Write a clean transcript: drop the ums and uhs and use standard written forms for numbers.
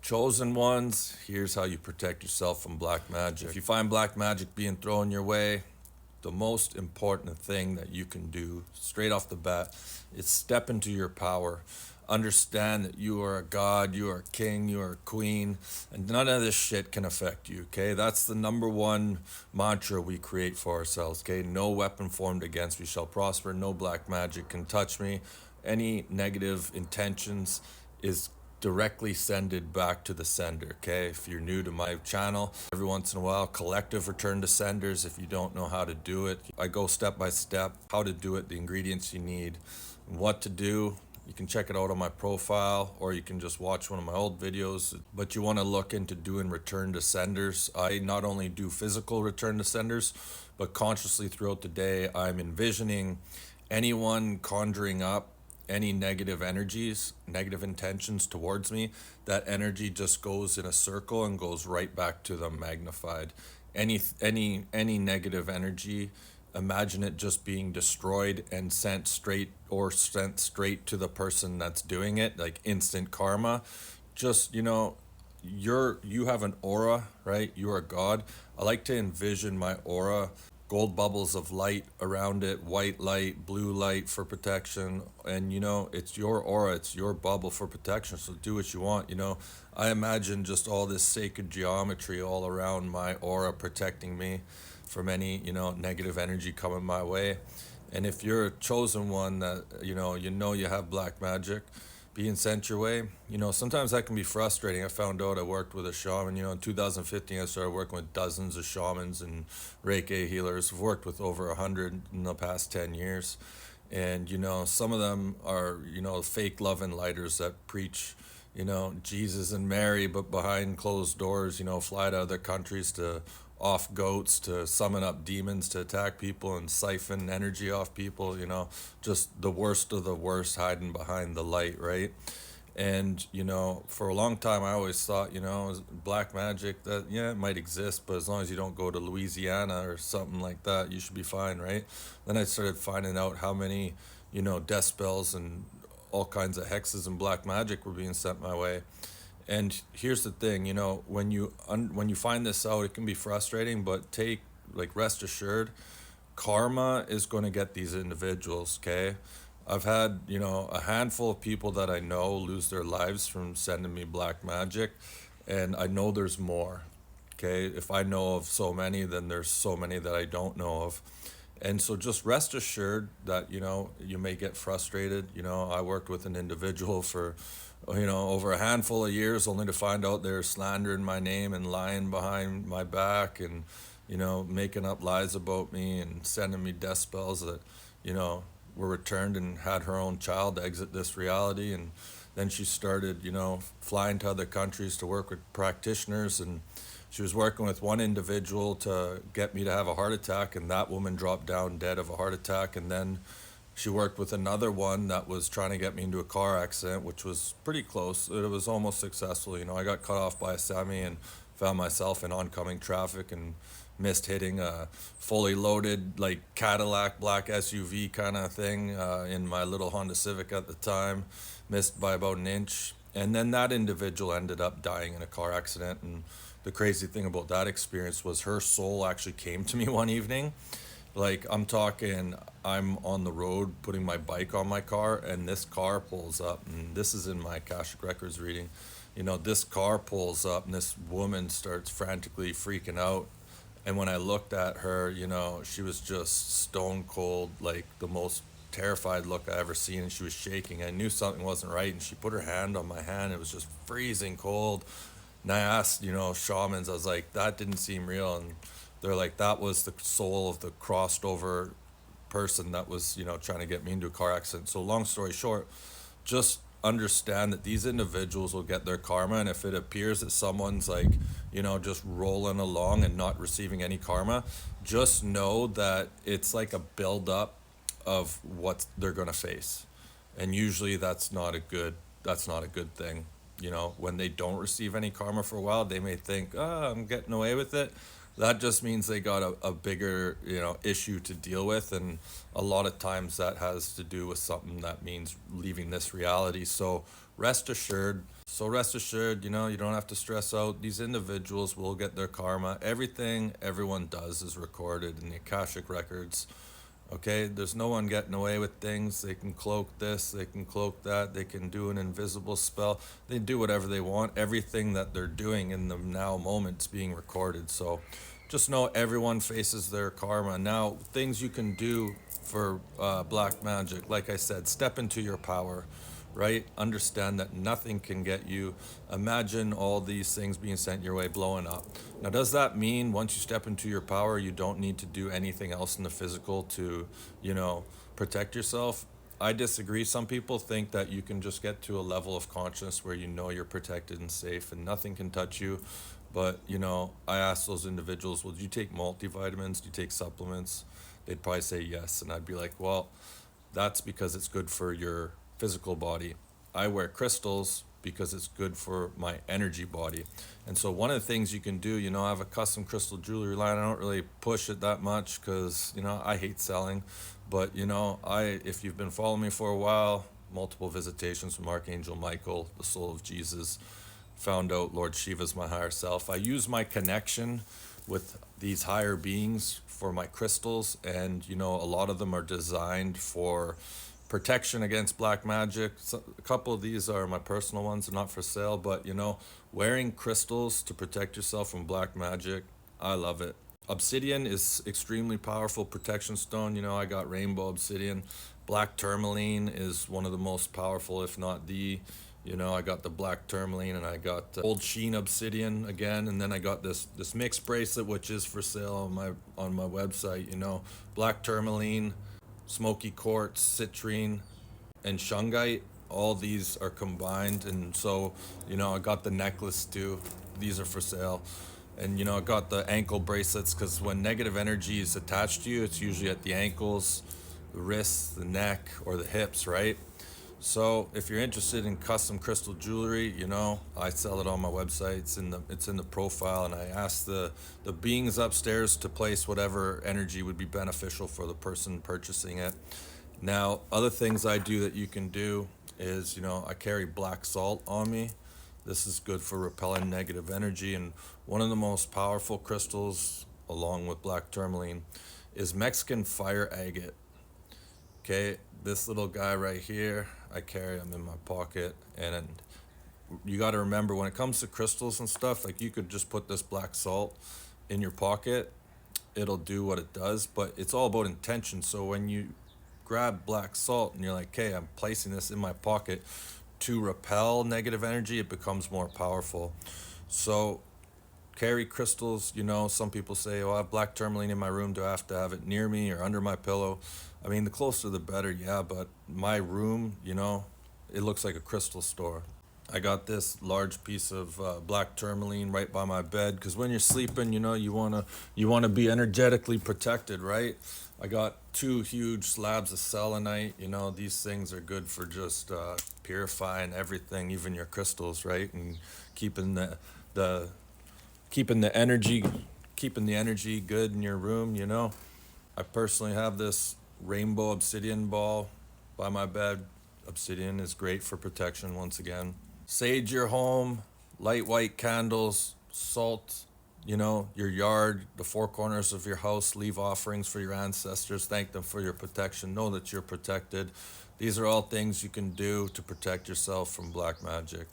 Chosen ones, here's how you protect yourself from black magic. If you find black magic being thrown your way, the most important thing that you can do straight off the bat is step into your power. Understand that you are a god, you are a king, you are a queen, and none of this shit can affect you, okay? That's the number one mantra we create for ourselves, okay? No weapon formed against me shall prosper, no black magic can touch me. Any negative intentions is directly sended back to the sender, okay? If you're new to my channel, every once in a while, collective return to senders. If you don't know how to do it, I go step by step, how to do it, the ingredients you need, what to do. You can check it out on my profile, or you can just watch one of my old videos. But you want to look into doing return to senders. I not only do physical return to senders, but consciously throughout the day, I'm envisioning anyone conjuring up any negative energies, negative intentions towards me, that energy just goes in a circle and goes right back to them magnified. Any negative energy, imagine it just being destroyed and sent straight to the person that's doing it, like instant karma. Just, you have an aura, right? You're a god. I like to envision my aura, gold bubbles of light around it, white light, blue light for protection. And it's your aura, it's your bubble for protection. So do what you want. I imagine just all this sacred geometry all around my aura protecting me from any, negative energy coming my way. And if you're a chosen one that, you have black magic being sent your way, sometimes that can be frustrating. I found out I worked with a shaman, in 2015, I started working with dozens of shamans and Reiki healers. I've worked with over 100 in the past 10 years. And, some of them are, fake love and lighters that preach, Jesus and Mary, but behind closed doors, fly to other countries to off goats, to summon up demons to attack people and siphon energy off people, just the worst of the worst hiding behind the light, right? And, for a long time, I always thought, black magic, that, yeah, it might exist, but as long as you don't go to Louisiana or something like that, you should be fine, right? Then I started finding out how many, death spells and all kinds of hexes and black magic were being sent my way. And here's the thing, when you find this out, it can be frustrating, but rest assured, karma is going to get these individuals, okay? I've had, a handful of people that I know lose their lives from sending me black magic, and I know there's more, okay? If I know of so many, then there's so many that I don't know of. And so just rest assured that, you may get frustrated. I worked with an individual for, over a handful of years, only to find out they're slandering my name and lying behind my back and, making up lies about me and sending me death spells that, were returned, and had her own child exit this reality. And then she started, flying to other countries to work with practitioners, and she was working with one individual to get me to have a heart attack, and that woman dropped down dead of a heart attack. And then she worked with another one that was trying to get me into a car accident, which was pretty close. It was almost successful. I got cut off by a semi and found myself in oncoming traffic and missed hitting a fully loaded, like, Cadillac black SUV kind of thing in my little Honda Civic at the time. Missed by about an inch. And then that individual ended up dying in a car accident. And the crazy thing about that experience was her soul actually came to me one evening. Like, I'm talking, I'm on the road putting my bike on my car, and this car pulls up, and this is in my Akashic Records reading. This car pulls up, and this woman starts frantically freaking out. And when I looked at her, she was just stone cold, like the most terrified look I ever seen, and she was shaking. I knew something wasn't right, and she put her hand on my hand. It was just freezing cold. And I asked, shamans, I was like, that didn't seem real. And they're like, that was the soul of the crossed over person that was, trying to get me into a car accident. So long story short, just understand that these individuals will get their karma. And if it appears that someone's like, just rolling along and not receiving any karma, just know that it's like a build-up of what they're going to face. And usually that's not a good thing. When they don't receive any karma for a while, they may think, oh, I'm getting away with it. That just means they got a bigger, issue to deal with. And a lot of times that has to do with something that means leaving this reality. So rest assured. So rest assured, you know, you don't have to stress out. These individuals will get their karma. Everything everyone does is recorded in the Akashic records. Okay, there's no one getting away with things. They can cloak this, they can cloak that, they can do an invisible spell. They do whatever they want. Everything that they're doing in the now moment is being recorded. So just know everyone faces their karma. Now, things you can do for black magic, like I said, step into your power, right? Understand that nothing can get you. Imagine all these things being sent your way, blowing up. Now, does that mean once you step into your power, you don't need to do anything else in the physical to, you know, protect yourself? I disagree. Some people think that you can just get to a level of consciousness where you know you're protected and safe and nothing can touch you. But, you know, I asked those individuals, well, do you take multivitamins? Do you take supplements? They'd probably say yes. And I'd be like, well, that's because it's good for your physical body. I wear crystals because it's good for my energy body. And so one of the things you can do, you know, I have a custom crystal jewelry line. I don't really push it that much because, you know, I hate selling. But, you know, if you've been following me for a while, multiple visitations from Archangel Michael, the soul of Jesus, found out Lord Shiva's my higher self. I use my connection with these higher beings for my crystals, and you know, a lot of them are designed for protection against black magic. So a couple of these are my personal ones, they're not for sale, but you know, wearing crystals to protect yourself from black magic, I love it. Obsidian is extremely powerful protection stone. You know, I got rainbow obsidian. Black tourmaline is one of the most powerful, if not the. You know, I got the black tourmaline, and I got old sheen obsidian again, and then I got this mixed bracelet, which is for sale on my website. You know, black tourmaline, smoky quartz, citrine, and shungite. All these are combined, and so you know, I got the necklace too. These are for sale. And you know, I got the ankle bracelets because when negative energy is attached to you, it's usually at the ankles, the wrists, the neck, or the hips, right? So if you're interested in custom crystal jewelry, you know, I sell it on my website. It's in the profile, and I ask the beings upstairs to place whatever energy would be beneficial for the person purchasing it. Now, other things I do that you can do is, you know, I carry black salt on me. This is good for repelling negative energy, and one of the most powerful crystals, along with black tourmaline, is Mexican fire agate. Okay, this little guy right here, I carry him in my pocket, and you got to remember when it comes to crystals and stuff, like you could just put this black salt in your pocket, it'll do what it does, but it's all about intention. So when you grab black salt and you're like, okay, I'm placing this in my pocket to repel negative energy, it becomes more powerful. So carry crystals, you know, some people say, oh, I have black tourmaline in my room, do I have to have it near me or under my pillow? I mean, the closer the better, yeah, but my room, you know, it looks like a crystal store. I got this large piece of black tourmaline right by my bed because when you're sleeping, you know, you wanna be energetically protected, right? I got 2 huge slabs of selenite. You know, these things are good for just purifying everything, even your crystals, right? And keeping the keeping the energy good in your room. You know, I personally have this rainbow obsidian ball by my bed. Obsidian is great for protection once again. Sage your home, light white candles, salt, you know, your yard, the 4 corners of your house, leave offerings for your ancestors, thank them for your protection, know that you're protected. These are all things you can do to protect yourself from black magic.